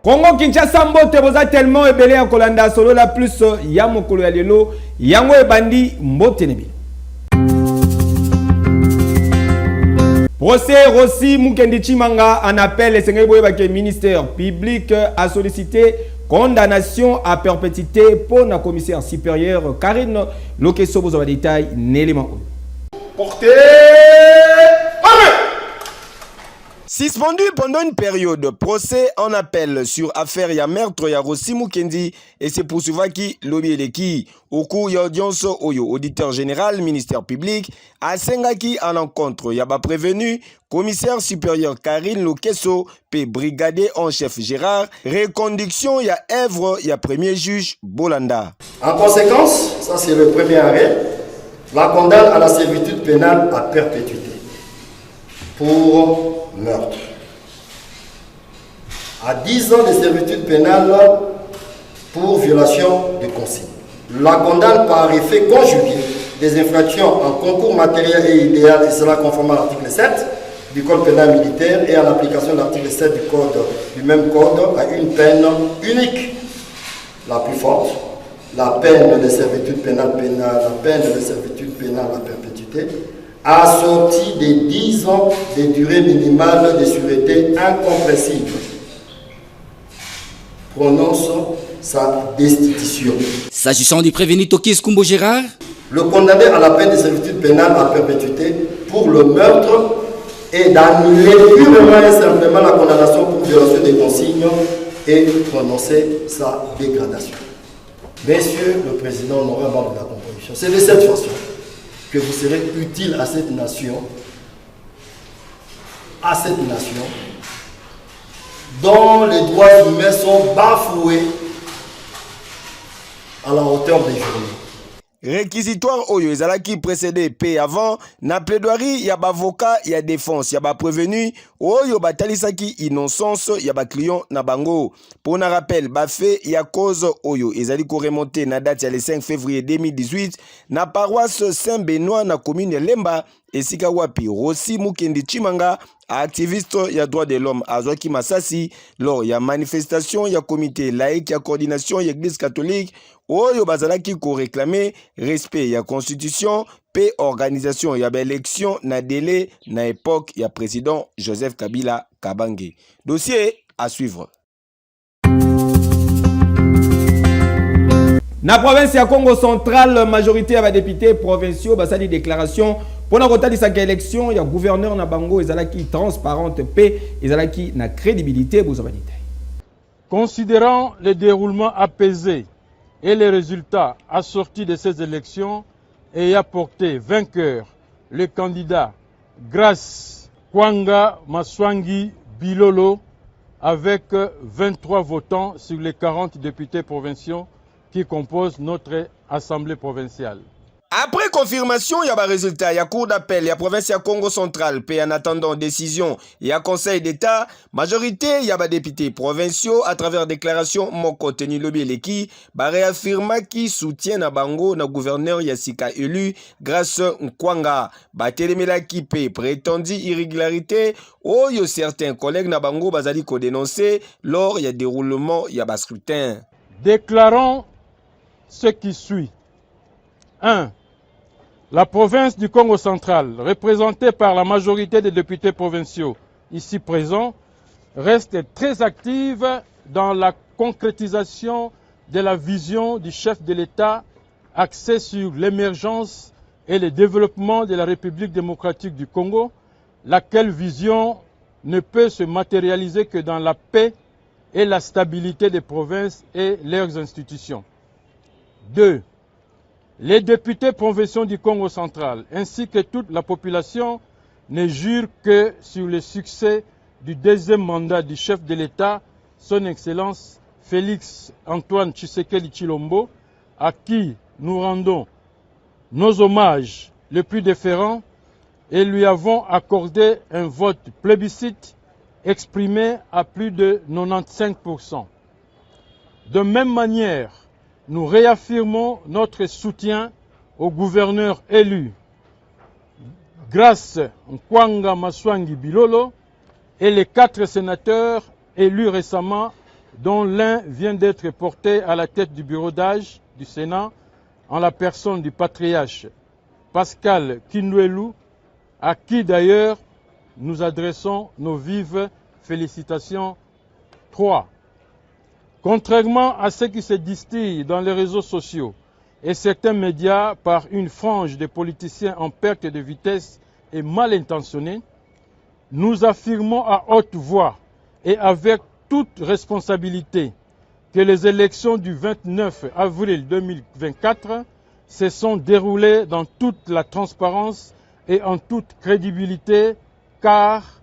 Congo Kinshasa mbote boza tellement ebele ya kolanda solo la plus ya mokolo ya lelo yango ebandi mbote nebi. Procès Rossi Mukendi Tshimanga en appel esengeli boyeba ke ministère public a sollicité condamnation à perpétuité pour la commissaire supérieure Karine Lokeso boza détail n'élément. Porté suspendu pendant une période, procès en appel sur affaire ya meurtre ya Rossi Mukendi et c'est poursuivant qui lobi eleki au cours ya audience oyo auditeur général ministère public a sengaki en encontre ya ba prévenu commissaire supérieur Karine Lokeso pe brigadier en chef Gérard reconduction ya œuvre ya premier juge Bolanda. En conséquence, ça c'est le premier arrêt, la condamne à la servitude pénale à perpétuité pour meurtre. À 10 ans de servitude pénale pour violation de consigne. La condamne par effet conjugué des infractions en concours matériel et idéal, et cela conformément à l'article 7 du Code pénal militaire et à l'application de l'article 7 du même code à une peine unique. La plus forte, la peine de servitude pénale la peine de servitude pénale à perpétuité, assorti de 10 ans de durée minimale de sûreté incompressible, prononce sa destitution. S'agissant du prévenu Tokis Kumbo Gérard, le condamné à la peine de servitude pénale à perpétuité pour le meurtre et d'annuler purement et simplement la condamnation pour violation des consignes et prononcer sa dégradation. Messieurs le Président honorable de la composition, c'est de cette façon que vous serez utile à cette nation, dont les droits humains sont bafoués à la hauteur des journées. Réquisitoire oyo ezalaki précédé pe avant na plaidoirie ya bavocat ya défense ya ba prévenu oyo batalisaki innocence ya ba client na bango. Pour na rappel ba fait ya cause oyo ezali ko remonter na date ya le 5 février 2018 na paroisse Saint-Benoît na commune ya Lemba esika wapi Rossi Mukendi Tshimanga activiste ya droit de l'homme azwaki masasi lors ya manifestation ya comité laïque ya coordination ya église catholique oyo bazalaki ko réclamer respect ya constitution pe organisation ya élection na délai na époque ya président Joseph Kabila Kabange. Dossier à suivre. Na province ya Congo central, majorité ya députés provinciaux basali déclaration pour la retalisa que élection ya gouverneur na bango ezalaki transparente pe ezalaki na crédibilité bozabanité. Considérant le déroulement apaisé et les résultats assortis de ces élections ayant porté vainqueur le candidat Grace Kwanga Maswangi Bilolo avec 23 votants sur les 40 députés provinciaux qui composent notre Assemblée provinciale. Après confirmation, il y a un résultat, il y a cour d'appel, il y a province, il y a Congo central, puis en attendant décision, il y a conseil d'État, majorité, il y a des députés provinciaux, à travers déclaration, mon contenu lobby leki, réaffirma qui soutient à Bango, na gouverneur Yassika élu, grâce Nkwanga, télémela qui paie, prétendue irrégularité, oh, y a certains collègues na Bango, bazali ko dénoncé, lors il y a déroulement, il y a scrutin. Déclarons ce qui suit. 1. La province du Congo central, représentée par la majorité des députés provinciaux ici présents, reste très active dans la concrétisation de la vision du chef de l'État axée sur l'émergence et le développement de la République démocratique du Congo, laquelle vision ne peut se matérialiser que dans la paix et la stabilité des provinces et leurs institutions. 2. Les députés provinciaux du Congo central ainsi que toute la population ne jurent que sur le succès du deuxième mandat du chef de l'État, son Excellence Félix Antoine Tshisekedi Tshilombo, à qui nous rendons nos hommages les plus déférents et lui avons accordé un vote plébiscite exprimé à plus de 95%. De même manière, nous réaffirmons notre soutien au gouverneur élu, Grace Nkwanga Maswangi Bilolo, et les 4 sénateurs élus récemment, dont l'un vient d'être porté à la tête du bureau d'âge du Sénat, en la personne du patriarche Pascal Kinwelu, à qui d'ailleurs nous adressons nos vives félicitations. 3. Contrairement à ce qui se distille dans les réseaux sociaux et certains médias par une frange de politiciens en perte de vitesse et mal intentionnés, nous affirmons à haute voix et avec toute responsabilité que les élections du 29 avril 2024 se sont déroulées dans toute la transparence et en toute crédibilité, car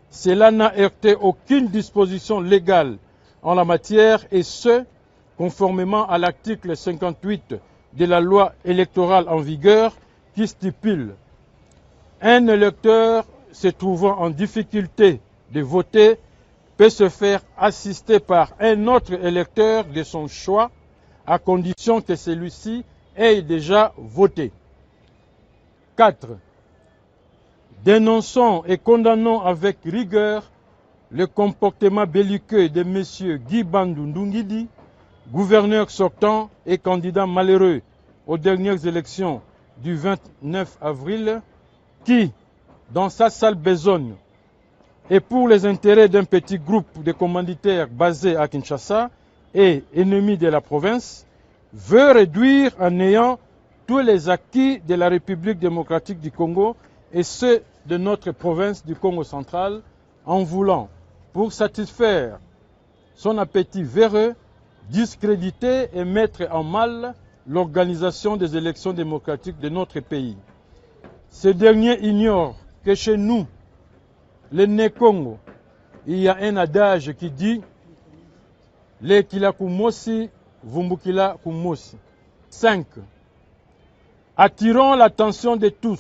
cela n'a heurté aucune disposition légale en la matière, et ce, conformément à l'article 58 de la loi électorale en vigueur qui stipule: un électeur se trouvant en difficulté de voter peut se faire assister par un autre électeur de son choix, à condition que celui-ci ait déjà voté. 4. Dénonçons et condamnons avec rigueur le comportement belliqueux de M. Guy Bandou Ndungidi, gouverneur sortant et candidat malheureux aux dernières élections du 29 avril, qui, dans sa sale besogne, et pour les intérêts d'un petit groupe de commanditaires basés à Kinshasa et ennemis de la province, veut réduire en néant tous les acquis de la République démocratique du Congo et ceux de notre province du Congo central, en voulant, pour satisfaire son appétit véreux, discréditer et mettre en mal l'organisation des élections démocratiques de notre pays. Ces derniers ignorent que chez nous, les Né-Congo, il y a un adage qui dit « Lekila kumosi, vumbukila kumosi ». 5. Attirons l'attention de tous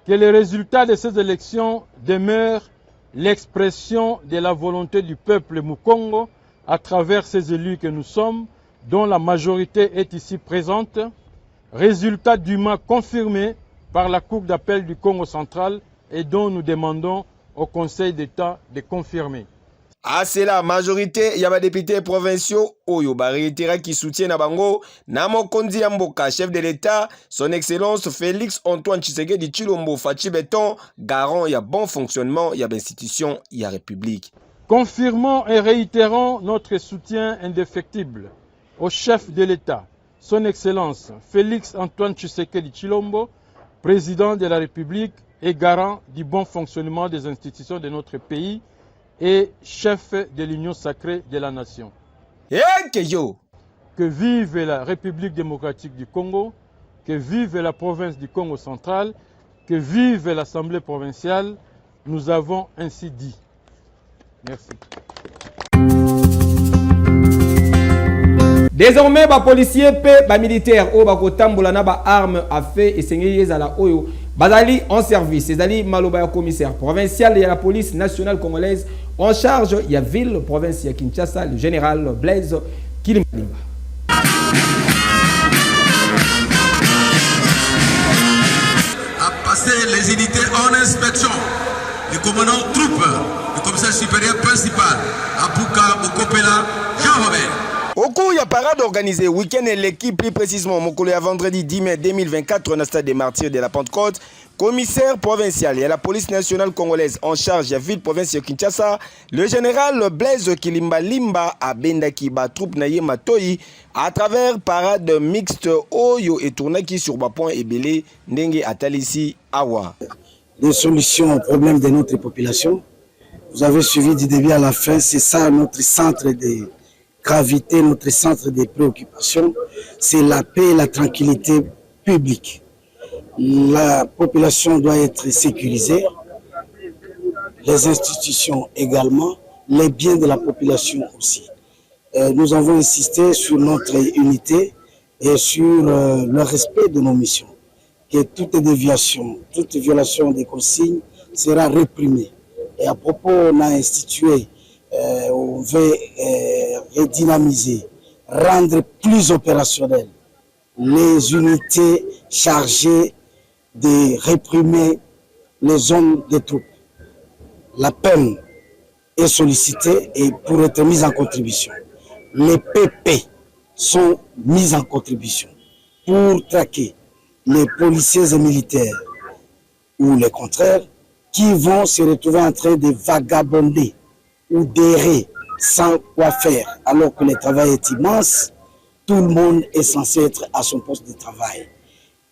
que les résultats de ces élections demeurent l'expression de la volonté du peuple Mukongo à travers ces élus que nous sommes, dont la majorité est ici présente, résultat dûment confirmé par la Cour d'appel du Congo central et dont nous demandons au Conseil d'État de confirmer. À cela, majorité ya députés provinciaux oyo baréitera qui soutiennent à bango na mokonzi ya mboka, chef de l'État, son Excellence Félix Antoine Tshisekedi Tshilombo Fachi Beton, garant ya bon fonctionnement ya l'institution ya République. Confirmons et réitérons notre soutien indéfectible au chef de l'État, son Excellence Félix Antoine Tshisekedi Tshilombo, président de la République et garant du bon fonctionnement des institutions de notre pays et chef de l'Union sacrée de la nation. Que vive la République démocratique du Congo, que vive la province du Congo central, que vive l'Assemblée provinciale, nous avons ainsi dit. Merci. Désormais, les policiers et les militaires qui ont armes à feu et bazali en service. C'est Maloba commissaire provincial de la police nationale congolaise en charge de la ville province de Kinshasa, le général Blaise Kilimbalimba. A passé les unités en inspection. Le commandant troupe, le commissaire supérieur principal, Apuka Okopela, Jean-Robert. Au cours de la parade organisée week-end et l'équipe, plus précisément Mokolo à vendredi 10 mai 2024 au stade des Martyrs de la Pentecôte, commissaire provincial et la police nationale congolaise en charge de la ville province de Kinshasa, le général Blaise Kilimbalimba a bendaki ba troupe naye matoi à travers parade mixte Oyo et tournaki sur Bapon et Belé Ndenge Atalisi Awa. Des solutions aux problèmes de notre population. Vous avez suivi du début à la fin, c'est ça notre centre de gravité, notre centre de préoccupation. c'est la paix et la tranquillité publique. La population doit être sécurisée, les institutions également, les biens de la population aussi. Nous avons insisté sur notre unité et sur le respect de nos missions, que toute déviation, toute violation des consignes sera réprimée. Et à propos, on a institué, on veut redynamiser, rendre plus opérationnelles les unités chargées de réprimer les zones de troupes. La peine est sollicitée et pour être mise en contribution. Les PP sont mis en contribution pour traquer les policiers et militaires ou les contraires qui vont se retrouver en train de vagabonder ou d'errer sans quoi faire alors que le travail est immense. Tout le monde est censé être à son poste de travail.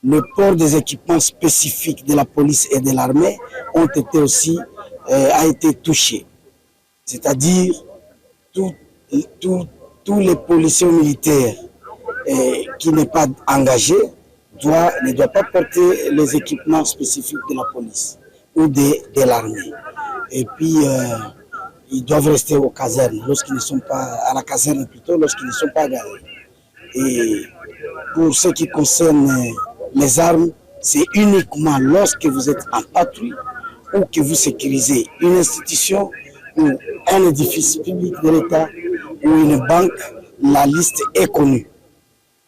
Le port des équipements spécifiques de la police et de l'armée ont été aussi a été touché. C'est-à-dire tous les policiers militaires qui n'est pas engagé ne doit pas porter les équipements spécifiques de la police ou de l'armée. Et puis ils doivent rester aux casernes lorsqu'ils ne sont pas à la caserne plutôt lorsqu'ils ne sont pas garés. Et pour ce qui concerne les armes, c'est uniquement lorsque vous êtes en patrouille ou que vous sécurisez une institution ou un édifice public de l'État ou une banque, la liste est connue.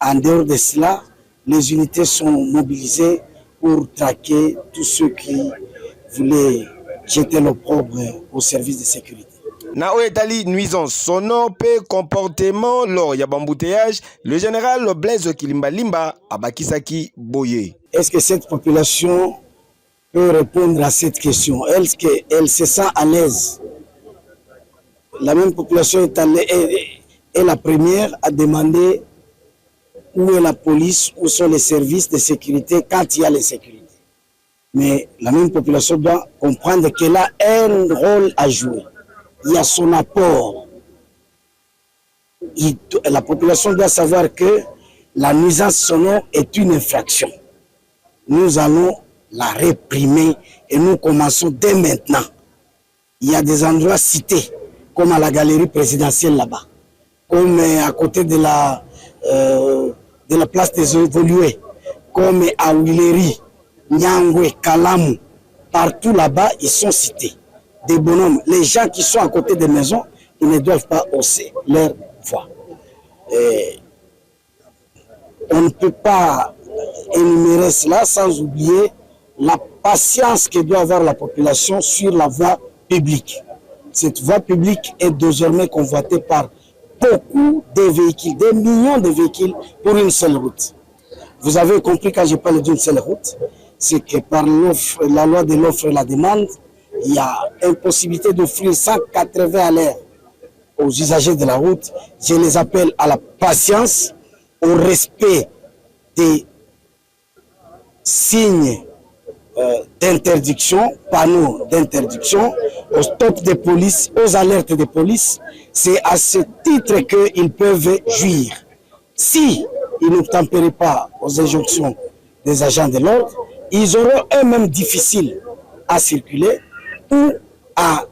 En dehors de cela, les unités sont mobilisées pour traquer tous ceux qui voulaient jeter l'opprobre au service de sécurité. Na oetali nuisance sonore pe comportement lors ya bambouteillage, le général Blaise Kilimbalimba abakisaki boye. Est-ce que cette population peut répondre à cette question? Est-ce qu'elle se sent à l'aise? La même population est la première à demander où est la police, où sont les services de sécurité quand il y a les sécurités. Mais la même population doit comprendre qu'elle a un rôle à jouer. Il y a son apport. La population doit savoir que la nuisance sonore est une infraction. Nous allons la réprimer et nous commençons dès maintenant. Il y a des endroits cités, comme à la galerie présidentielle là-bas, comme à côté de la place des évolués, comme à Willery, Nyangwe, Kalamu, partout là-bas, ils sont cités. Des bonhommes, les gens qui sont à côté des maisons, ils ne doivent pas hausser leur voix. On ne peut pas énumérer cela sans oublier la patience que doit avoir la population sur la voie publique. Cette voie publique est désormais convoitée par beaucoup de véhicules, des millions de véhicules pour une seule route. Vous avez compris quand je parle d'une seule route, c'est que par la loi de l'offre et la demande, il y a impossibilité d'offrir 180 à l'heure aux usagers de la route. Je les appelle à la patience, au respect des signes d'interdiction, panneaux d'interdiction, au stop de police, aux alertes de police. C'est à ce titre qu'ils peuvent jouir. Si ils n'obtempèrent pas aux injonctions des agents de l'ordre, ils auront eux-mêmes difficile à circuler ou à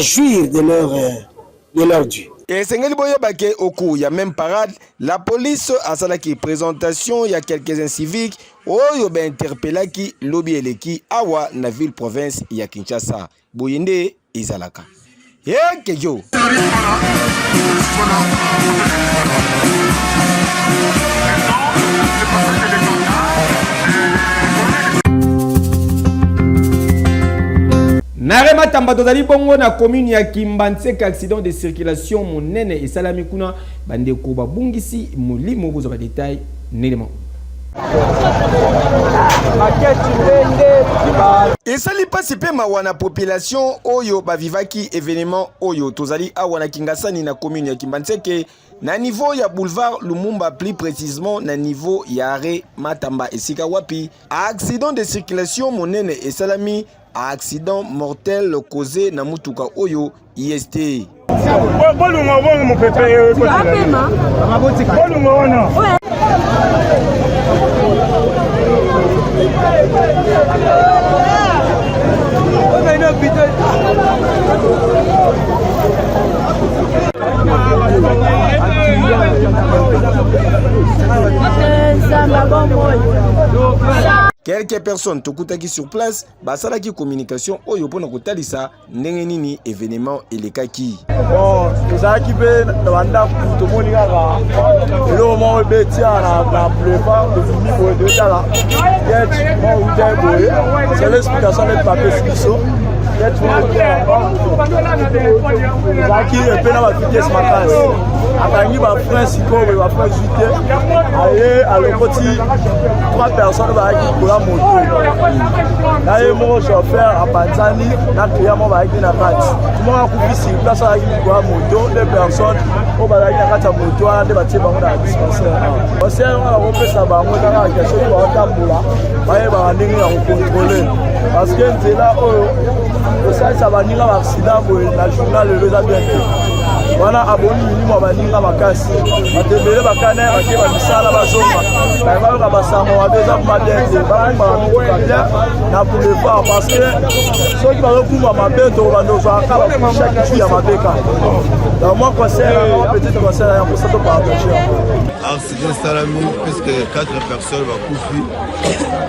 jouir de leur dû. Et Sengeli Boyeba ke au cours ya même parade, la police a salaki présentation il y a quelques inciviques oyo ba interpellaki lobi eleki awa na ville province ya Kinshasa. Boyende izalaka. Kejo. Narema tamba tozali bongo na commune ya Kimbanseka accident de circulation monene esalami kuna bandeko babungisi molimo bozo ba détail nelema. Esali pasi pe mawana population oyo bavivaki événement oyo tozali awa na Kingasani na commune ya Kimbanseke na niveau ya boulevard Lumumba, plus précisément na niveau ya arrêt Matamba esika wapi accident de circulation monene esalami accident mortel causé na mutuka oyo IST. Quelques personnes tokutaki sur place basalaki communication oyo pona kotalisa ndenge nini événement elekaki. Bon, ezalaki pe na banda tomoni kaka eloko moko ebetia na plupart de fini boye totala yet mo ute boye c'est l'explication de papier biso yet ezalaki epe na bavitese makasi akangi bafrin sikoyo bafrin juite aye alokoti 3 personnes bazalaki kola moto na ye moko chauffeur apanzani na client moko bazalaki na kati moko akufi sur place azalaki kola moto 2 personnes oyo bazalaki na kati ya moto wana nde batie bango na dispensaire conseil wana bakopesa bango kaka question oyo baotambola bayebaka ndenge ya kokontrole parce que nzela oyo osalisa baninga baaccident boye na journal lelo eza bien te wana aboni minimo ya baninga makasi batembele bakana bake bamisala bazonga bayoka basango mabe eza kuma bien te bakumbaka mituka bien na boulevard parce que soki bazokumba mabe tokobanda ozwaka bakushaki ju ya mabeka donc moi conseil petite conseil ya kosa to partager accident salami presque 4 personnes bakufi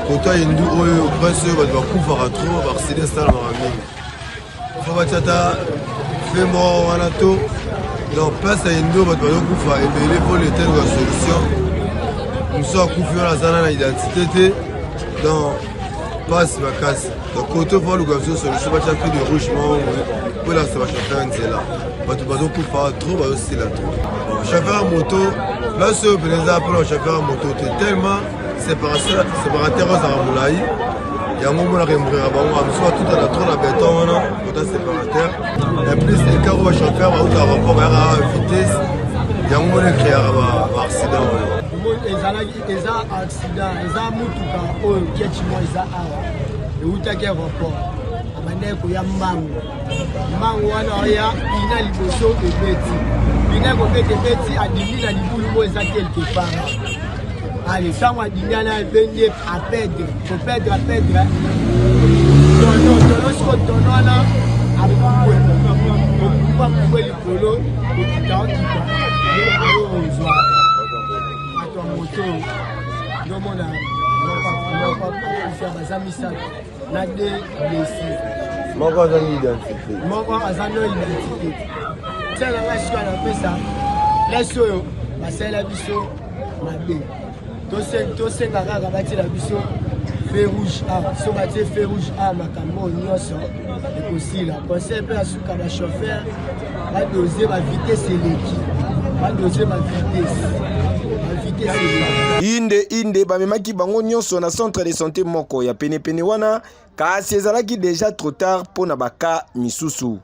kota yendu oyo prince oyo bato bakufaka trop baaccident salamaka mingi fo batiata fe moko wana to donc place ya yendu bato bazokufa ebele mpo letelka solution mosu akufi wana azana na identité te donc pasi makasi donc koto mpo luka biso solution batia prix de rouge moko mpo elakisa bachauffeur nzela bato bazokufa trop bazosila trop chauffeur ya moto place oyo pene eza mpona chauffeur ya moto te tellement séparateur ozaka molai yango monaka embrera bango biso batutana trop na beton wana kota séparateur ya plus ekar oyo bachauffeur bautaka rapport bayaka vitesse yango mona ekreaka baaccident wana eza accident eza mutuka oyo kiachimo eza awa eutaki aéroport abandaki koya mbangu wana oya ina liboso ebeti ina kobeta ebeti adimi na libulu mo eza quelque part allez ntango adimi ana ebende apedre tonosiko tono wana okumbwe likolo okitaokita oyo ozwa bato ya moto ndomona baza misato na de blessé moko azangi identité moko azangi identité tiananga sikoyo napesa lesi oyo basalela biso mabe tosenga kaka batiela biso feu rouge a so batie feu rouge a makambo oyo nyonso ekosila conseil mpe asuka bachauffeur badose bavitese eleki badose bavitese inde bamemaki bango nyonso na centre de santé moko ya penepene wana kasi ezalaki déjà trop tard mpo na baka misusu.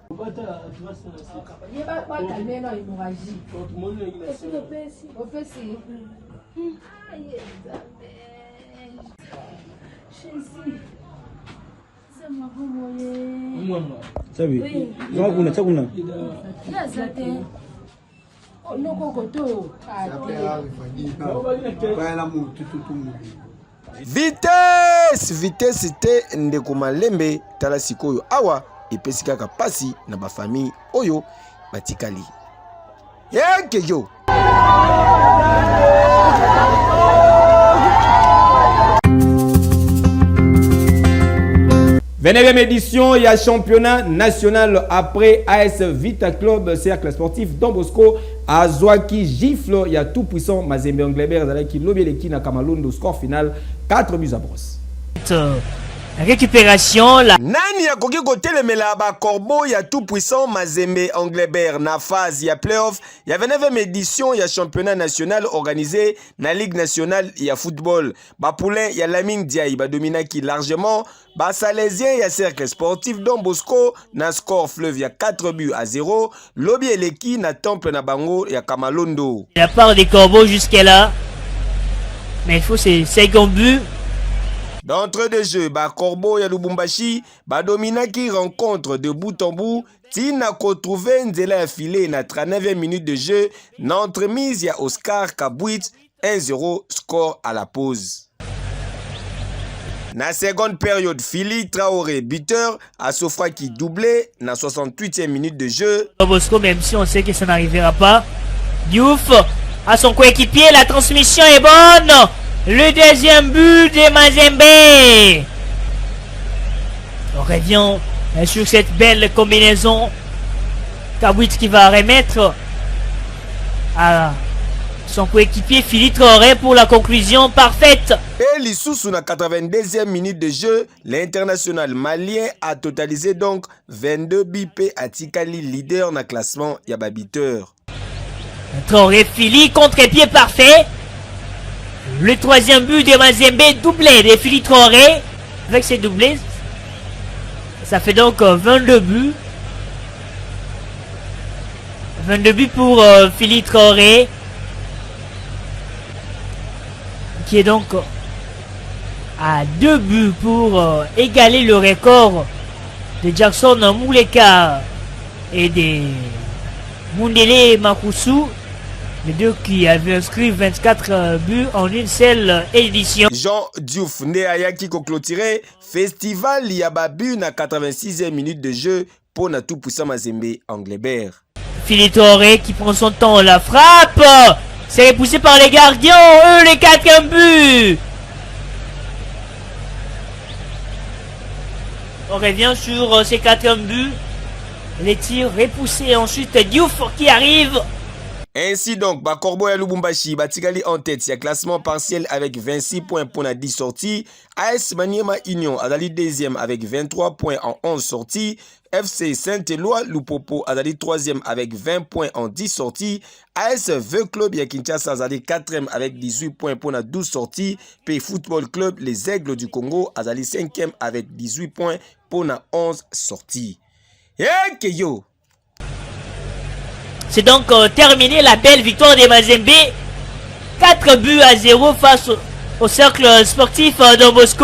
Vitesse te ndeko malembe tala sikoyo awa epesi kaka pasi na bafamille oyo batikali yekeyo. Venez édition, il y a championnat national après AS Vita Club, cercle sportif Don Bosco, Azwaki gifle, il y a tout puissant Mazembe Anglebert, qui lobby les Kina Kamalondo, score final 4 buts à brosse. Récupération la nani akoki kotelemela ba corbeau ya tout puissant Mazembe Anglebert na phase ya playoff ya 29e édition ya championnat national organisé na Ligue nationale ya football. Ba poulain ya Lamine Diaye ba dominaki largement ba Salésien ya cercle sportif Don Bosco na score fleuve ya 4 buts à 0. Lobby eleki na temple na bango ya Kamalondo. La part des corbeaux jusqu'à là. Mais il faut c'est 50 buts. D'entre deux jeux, Corbeau ya Lubumbashi, dominaki rencontre de bout en bout, Tina retrouvé Nzela ya filé na 39e minute de jeu, na entremise ya Oscar Kabwit, 1-0 score à la pause. Na seconde période, Philly Traoré, buteur, à Sofra qui doublé, na 68e minute de jeu. Bosco, même si on sait que ça n'arrivera pas. Diouf à son coéquipier, la transmission est bonne. Le deuxième but de Mazembe. On revient sur cette belle combinaison. Kabwit qui va remettre à son coéquipier Philippe Traoré pour la conclusion parfaite. Et l'Issoussou na 82e minute de jeu, l'international malien a totalisé donc 22 BP à Tikali, leader na classement Yababiteur. Traoré Philippe, contre-pied parfait. Le troisième but de Mazembe, doublé de Philippe Traoré. Avec ses doublés, ça fait donc 22 buts. 22 buts pour Philippe Traoré, qui est donc à 2 buts pour égaler le record de Jackson Mouleka et de Mundele Makusu, les deux qui avaient inscrit 24 buts en une seule édition. Jean Diouf né ayaki ko clôturer festival Yababu na 86e minute de jeu pour na tout puissant Mazembe Anglebert. Philippe Traoré qui prend son temps, la frappe, c'est repoussé par les gardiens, eux les 4e buts. On revient sur ces 4e buts, les tirs repoussés, ensuite Diouf qui arrive. Ainsi donc, Corbeau ya Lubumbashi, Batikali en tête, il y a classement partiel avec 26 points pour 10 sorties. AS Maniema Union, Adali 2e avec 23 points en 11 sorties. FC Saint-Éloi, Lupopo, Adali 3e avec 20 points en 10 sorties. AS V Club, Yakinchasa, Adali 4e avec 18 points pour 12 sorties. P Football Club, les Aigles du Congo, Adali 5e avec 18 points pour 11 sorties. Et yo! C'est donc terminé la belle victoire des Mazembe. 4 buts à 0 face au cercle sportif Don Bosco.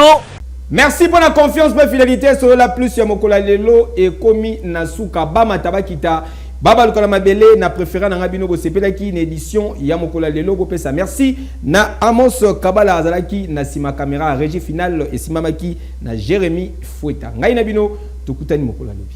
Merci pour la confiance, ma fidélité. Sur la plus, ya mokola lelo et komi nasuka bama tabakita. Baba lukola mabele na préféré na ngabino bo sepelaki une édition ya mokola lelo bo pesa. Merci na Amos Kabala azalaki na sima caméra régie finale et simamaki na Jérémy Foueta. Ngai na bino tukutani mokola lobi.